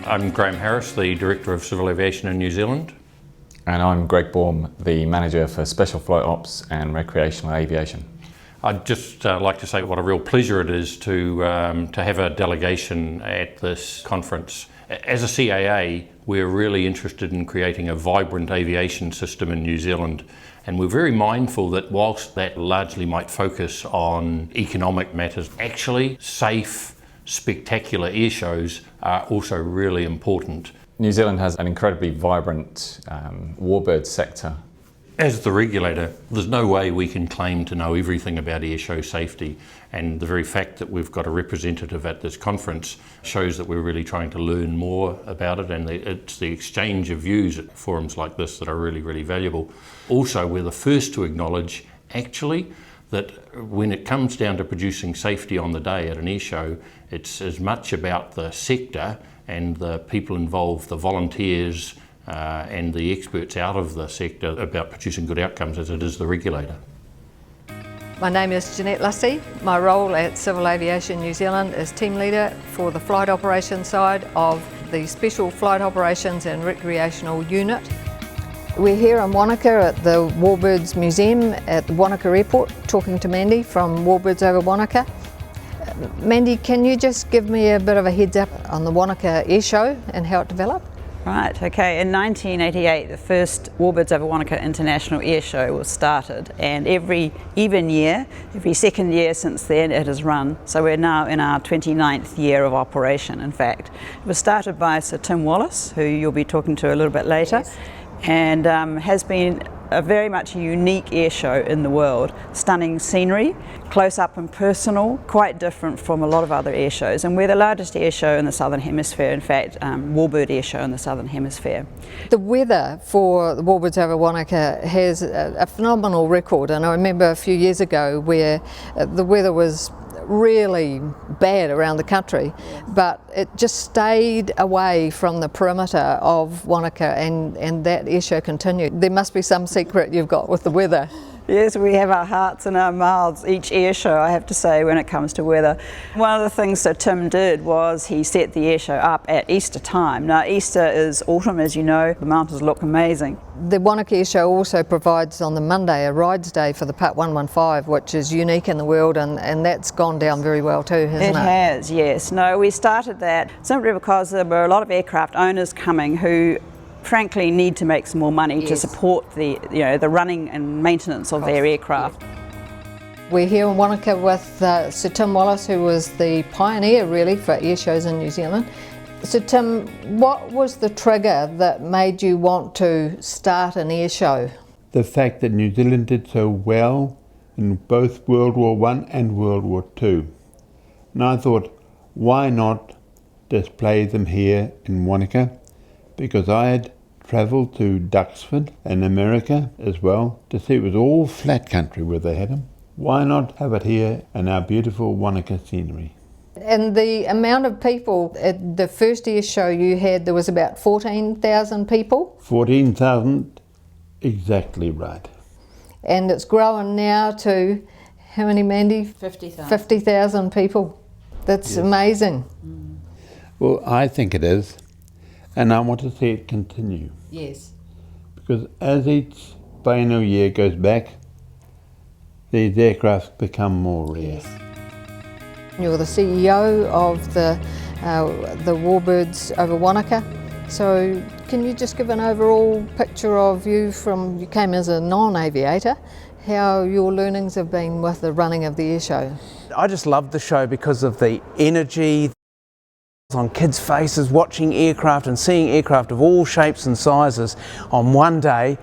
I'm Graham Harris, the Director of Civil Aviation in New Zealand. And I'm Greg Baum, the Manager for Special Flight Ops and Recreational Aviation. I'd just like to say what a real pleasure it is to have a delegation at this conference. As a CAA, we're really interested in creating a vibrant aviation system in New Zealand, and we're very mindful that whilst that largely might focus on economic matters, actually safe, spectacular air shows are also really important. New Zealand has an incredibly vibrant Warbirds sector. As the regulator, there's no way we can claim to know everything about air show safety, and the very fact that we've got a representative at this conference shows that we're really trying to learn more about it, and it's the exchange of views at forums like this that are really, really valuable. Also, we're the first to acknowledge, actually, that when it comes down to producing safety on the day at an air show, it's as much about the sector and the people involved, the volunteers, and the experts out of the sector about producing good outcomes as it is the regulator. My name is Jeanette Lussey. My role at Civil Aviation New Zealand is Team Leader for the flight operations side of the Special Flight Operations and Recreational Unit. We're here in Wanaka at the Warbirds Museum at the Wanaka Airport talking to Mandy from Warbirds over Wanaka. Mandy, can you just give me a bit of a heads up on the Wanaka Air Show and how it developed? Right, okay. In 1988, the first Warbirds over Wanaka International Air Show was started, and every second year since then it has run. So we're now in our 29th year of operation, in fact. It was started by Sir Tim Wallace, who you'll be talking to a little bit later. Yes. And has been a very much unique air show in the world. Stunning scenery, close up and personal, quite different from a lot of other air shows. And we're the largest air show in the Southern Hemisphere, in fact, Warbird air show in the Southern Hemisphere. The weather for the Warbirds over Wanaka has a phenomenal record, and I remember a few years ago where the weather was really bad around the country, but it just stayed away from the perimeter of Wanaka, and that air show continued. There must be some secret you've got with the weather. Yes, we have our hearts in our mouths each air show, I have to say, when it comes to weather. One of the things that Tim did was he set the air show up at Easter time. Now Easter is autumn, as you know, the mountains look amazing. The Wanaka Air Show also provides on the Monday a rides day for the Part 115, which is unique in the world, and that's gone down very well too, hasn't it? It has, yes. No, we started that simply because there were a lot of aircraft owners coming who frankly need to make some more money to support the running and maintenance of their aircraft. Yeah. We're here in Wanaka with Sir Tim Wallace, who was the pioneer really for air shows in New Zealand. So Tim, what was the trigger that made you want to start an air show? The fact that New Zealand did so well in both World War I and World War II. And I thought, why not display them here in Wanaka? Because I had travelled to Duxford in America as well to see it was all flat country where they had them. Why not have it here in our beautiful Wanaka scenery? And the amount of people at the first air show you had, there was about 14,000 people? 14,000, exactly right. And it's growing now to, how many, Mandy? 50,000. 50,000 people. That's amazing. Well, I think it is. And I want to see it continue. Yes. Because as each biennial year goes back, these aircraft become more rare. Yes. You're the CEO of the Warbirds over Wanaka. So can you just give an overall picture of you came as a non-aviator, how your learnings have been with the running of the air show? I just love the show because of the energy on kids' faces, watching aircraft and seeing aircraft of all shapes and sizes on one day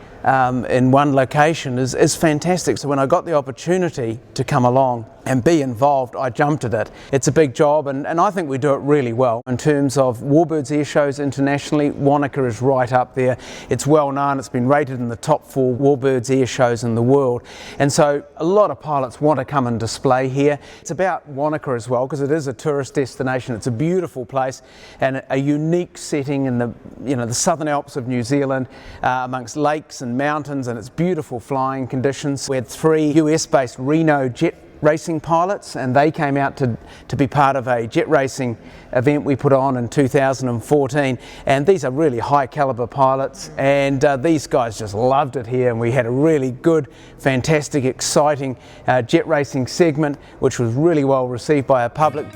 in one location is fantastic. So when I got the opportunity to come along and be involved, I jumped at it. It's a big job, and I think we do it really well. In terms of Warbirds air shows internationally, Wanaka is right up there. It's well known, it's been rated in the top 4 Warbirds air shows in the world. And so a lot of pilots want to come and display here. It's about Wanaka as well, because it is a tourist destination. It's a beautiful place and a unique setting in the Southern Alps of New Zealand, amongst lakes and mountains, and it's beautiful flying conditions. We had 3 US-based Reno jet racing pilots, and they came out to be part of a jet racing event we put on in 2014. And these are really high caliber pilots, and these guys just loved it here, and we had a really good, fantastic, exciting jet racing segment, which was really well received by our public.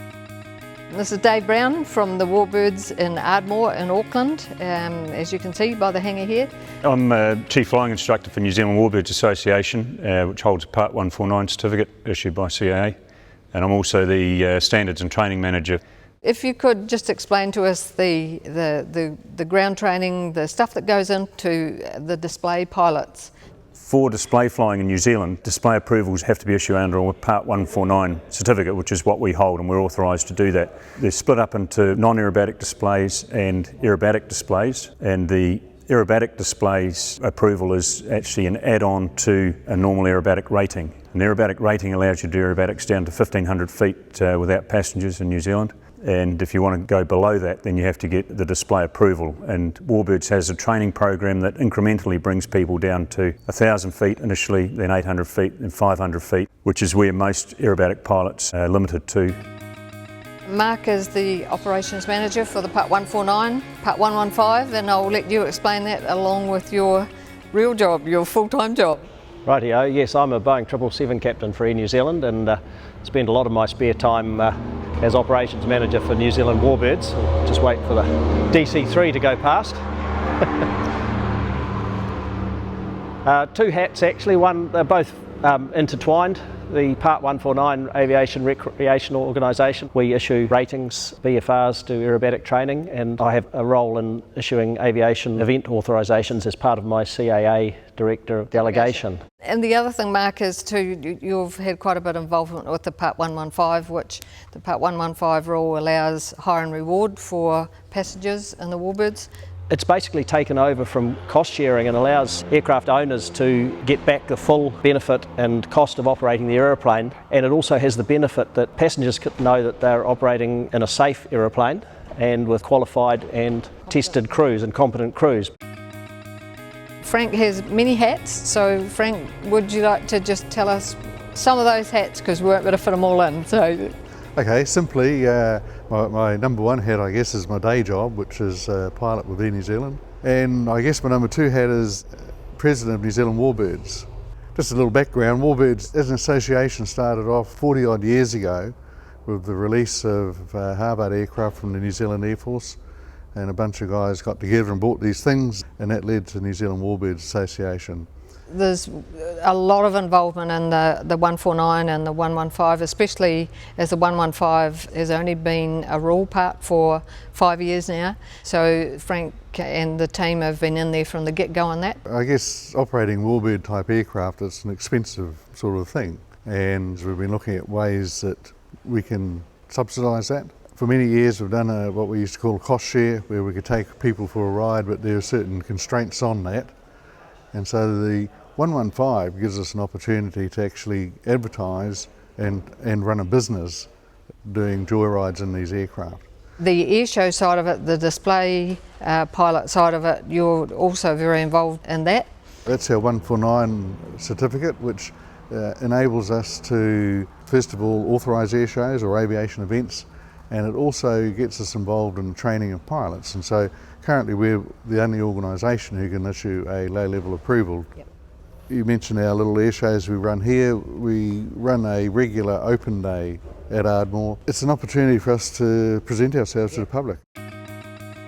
This is Dave Brown from the Warbirds in Ardmore in Auckland, as you can see by the hangar here. I'm Chief Flying Instructor for New Zealand Warbirds Association, which holds a Part 149 certificate issued by CAA, and I'm also the Standards and Training Manager. If you could just explain to us the ground training, the stuff that goes into the display pilots. For display flying in New Zealand, display approvals have to be issued under a Part 149 certificate, which is what we hold, and we're authorised to do that. They're split up into non-aerobatic displays and aerobatic displays, and the aerobatic displays approval is actually an add-on to a normal aerobatic rating. An aerobatic rating allows you to do aerobatics down to 1,500 feet without passengers in New Zealand. And if you want to go below that, then you have to get the display approval. And Warbirds has a training program that incrementally brings people down to 1,000 feet initially, then 800 feet, then 500 feet, which is where most aerobatic pilots are limited to. Mark is the Operations Manager for the Part 149, Part 115, and I'll let you explain that along with your real job, your full-time job. Rightio, yes, I'm a Boeing 777 captain for Air New Zealand, and spend a lot of my spare time as Operations Manager for New Zealand Warbirds. Just wait for the DC-3 to go past. Two hats actually, one, they're both intertwined. The Part 149 Aviation Recreational Organisation, we issue ratings, BFRs to aerobatic training, and I have a role in issuing aviation event authorisations as part of my CAA Director delegation. And the other thing, Mark, is you've had quite a bit of involvement with the Part 115, which the Part 115 rule allows hire and reward for passengers in the Warbirds. It's basically taken over from cost sharing and allows aircraft owners to get back the full benefit and cost of operating the aeroplane, and it also has the benefit that passengers know that they're operating in a safe aeroplane and with qualified and tested crews and competent crews. Frank has many hats, so Frank, would you like to just tell us some of those hats, because we won't be able to fit them all in. So. Okay, simply my number one hat, I guess, is my day job, which is pilot with Air New Zealand. And I guess my number two hat is President of New Zealand Warbirds. Just a little background, Warbirds as an association started off 40 odd years ago with the release of Harvard aircraft from the New Zealand Air Force, and a bunch of guys got together and bought these things, and that led to New Zealand Warbirds Association. There's a lot of involvement in the 149 and the 115, especially as the 115 has only been a rule part for 5 years now. So Frank and the team have been in there from the get-go on that. I guess operating Warbird type aircraft is an expensive sort of thing, and we've been looking at ways that we can subsidise that. For many years we've done what we used to call a cost share, where we could take people for a ride, but there are certain constraints on that. And so the 115 gives us an opportunity to actually advertise and run a business doing joyrides in these aircraft. The airshow side of it, the display pilot side of it, you're also very involved in that. That's our 149 certificate, which enables us to, first of all, authorise air shows or aviation events, and it also gets us involved in training of pilots. And so currently we're the only organisation who can issue a low-level approval. Yep. You mentioned our little air shows we run here. We run a regular open day at Ardmore. It's an opportunity for us to present ourselves to the public.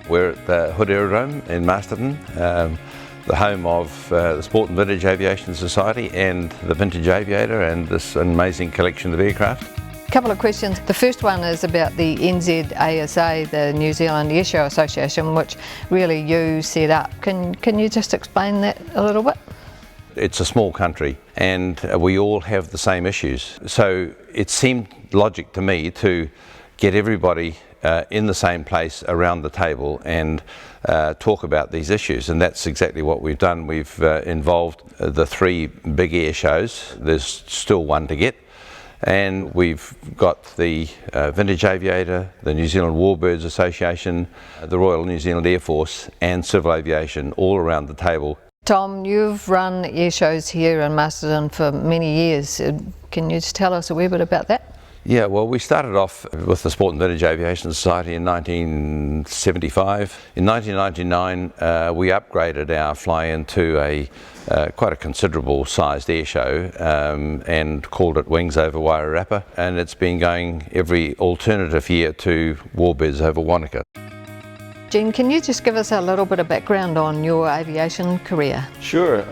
We're at the Hood Aerodrome in Masterton, the home of the Sport and Vintage Aviation Society and the Vintage Aviator, and this amazing collection of aircraft. A couple of questions. The first one is about the NZASA, the New Zealand Airshow Association, which really you set up. Can you just explain that a little bit? It's a small country and we all have the same issues. So it seemed logic to me to get everybody in the same place around the table and talk about these issues, and that's exactly what we've done. We've involved the three big air shows. There's still one to get. And we've got the Vintage Aviator, the New Zealand Warbirds Association, the Royal New Zealand Air Force and Civil Aviation all around the table. Tom, you've run air shows here in Masterton for many years. Can you just tell us a wee bit about that? Yeah, well, we started off with the Sport and Vintage Aviation Society in 1975. In 1999, we upgraded our fly-in to quite a considerable sized air show and called it Wings over Wairarapa, and it's been going every alternative year to Warbirds over Wanaka. Jean, can you just give us a little bit of background on your aviation career? Sure.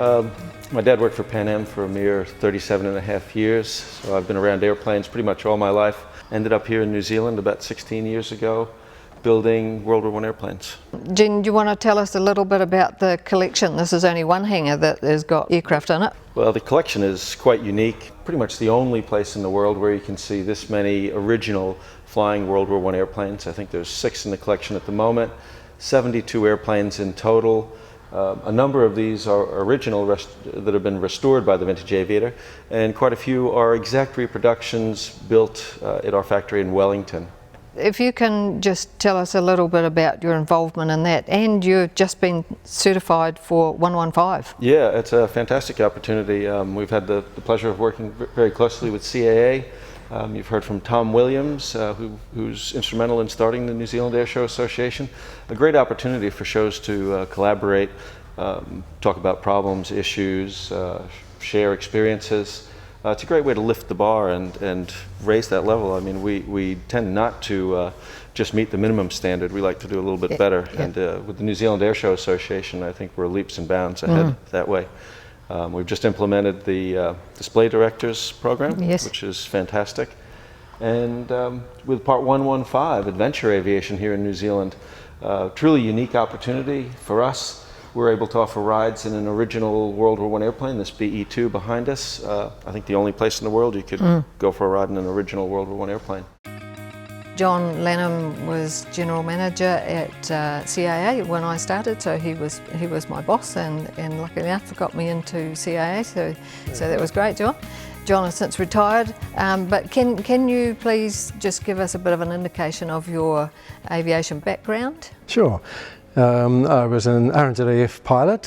My dad worked for Pan Am for a mere 37.5 years, so I've been around airplanes pretty much all my life. Ended up here in New Zealand about 16 years ago, building World War I airplanes. Jean, do you want to tell us a little bit about the collection? This is only one hangar that has got aircraft in it. Well, the collection is quite unique. Pretty much the only place in the world where you can see this many original flying World War I airplanes. I think there's 6 in the collection at the moment, 72 airplanes in total. A number of these are original that have been restored by the Vintage Aviator, and quite a few are exact reproductions built at our factory in Wellington. If you can just tell us a little bit about your involvement in that, and you've just been certified for 115. Yeah, it's a fantastic opportunity. We've had the pleasure of working very closely with CAA. You've heard from Tom Williams, who's instrumental in starting the New Zealand Air Show Association. A great opportunity for shows to collaborate, talk about problems, issues, share experiences. It's a great way to lift the bar and raise that level. I mean, we tend not to just meet the minimum standard. We like to do a little bit better. Yeah. And with the New Zealand Air Show Association, I think we're leaps and bounds ahead that way. We've just implemented the Display Directors program, yes, which is fantastic. And with Part 115, Adventure Aviation here in New Zealand, truly unique opportunity for us. We're able to offer rides in an original World War I airplane, this BE-2 behind us. I think the only place in the world you could go for a ride in an original World War I airplane. John Lanham was general manager at CAA when I started, so he was my boss, and luckily enough got me into CAA, so that was great, John. John has since retired, but can you please just give us a bit of an indication of your aviation background? Sure. I was an RNZAF pilot,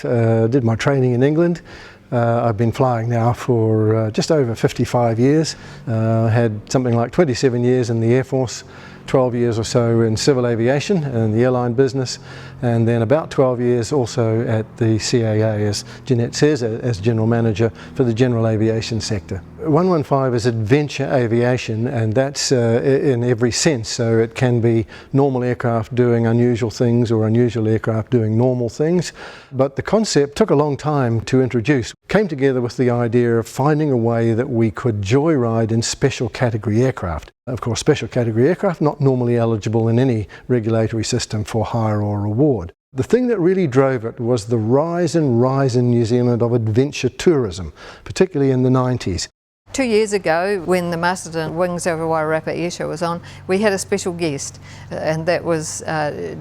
did my training in England. I've been flying now for just over 55 years. Had something like 27 years in the Air Force, 12 years or so in civil aviation and the airline business, and then about 12 years also at the CAA, as Jeanette says, as General Manager for the general aviation sector. 115 is adventure aviation, and that's in every sense, so it can be normal aircraft doing unusual things or unusual aircraft doing normal things, but the concept took a long time to introduce. Came together with the idea of finding a way that we could joyride in special category aircraft. Of course, special category aircraft not normally eligible in any regulatory system for hire or reward. The thing that really drove it was the rise in New Zealand of adventure tourism, particularly in the 90s. 2 years ago, when the Masterton Wings over Wairarapa Air Show was on, we had a special guest, and that was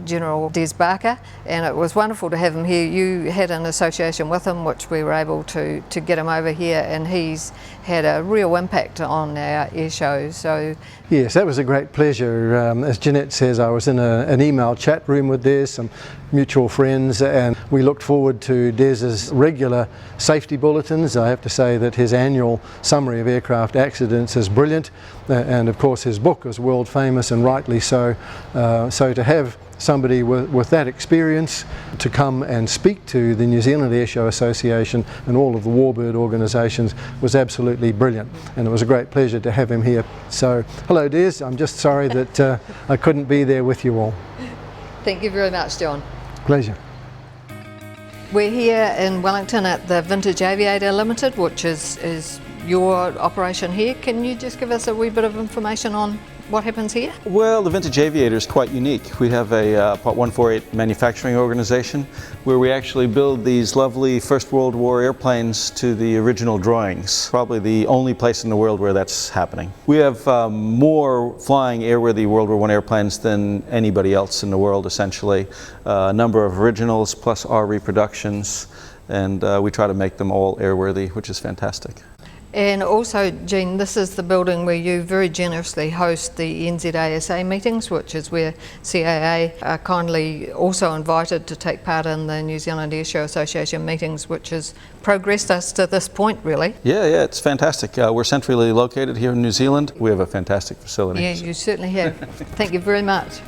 General Des Barker, and it was wonderful to have him here. You had an association with him, which we were able to get him over here, and he's had a real impact on our air show. So yes, that was a great pleasure. As Jeanette says, I was in an email chat room with Des, some mutual friends, and we looked forward to Des's regular safety bulletins. I have to say that his annual summary of aircraft accidents is brilliant, and of course his book is world famous, and rightly so. So to have somebody with that experience to come and speak to the New Zealand Air Show Association and all of the Warbird organisations was absolutely brilliant, and it was a great pleasure to have him here. So hello Des, I'm just sorry that I couldn't be there with you all. Thank you very much, John. Pleasure. We're here in Wellington at the Vintage Aviator Limited, which is your operation here. Can you just give us a wee bit of information on what happens here? Well, the Vintage Aviator is quite unique. We have a Part 148 manufacturing organization where we actually build these lovely First World War airplanes to the original drawings. Probably the only place in the world where that's happening. We have more flying airworthy World War I airplanes than anybody else in the world, essentially. A number of originals plus our reproductions, and we try to make them all airworthy, which is fantastic. And also, Jean, this is the building where you very generously host the NZASA meetings, which is where CAA are kindly also invited to take part in the New Zealand Airshow Association meetings, which has progressed us to this point, really. Yeah, it's fantastic. We're centrally located here in New Zealand. We have a fantastic facility. Yeah, you certainly have. Thank you very much.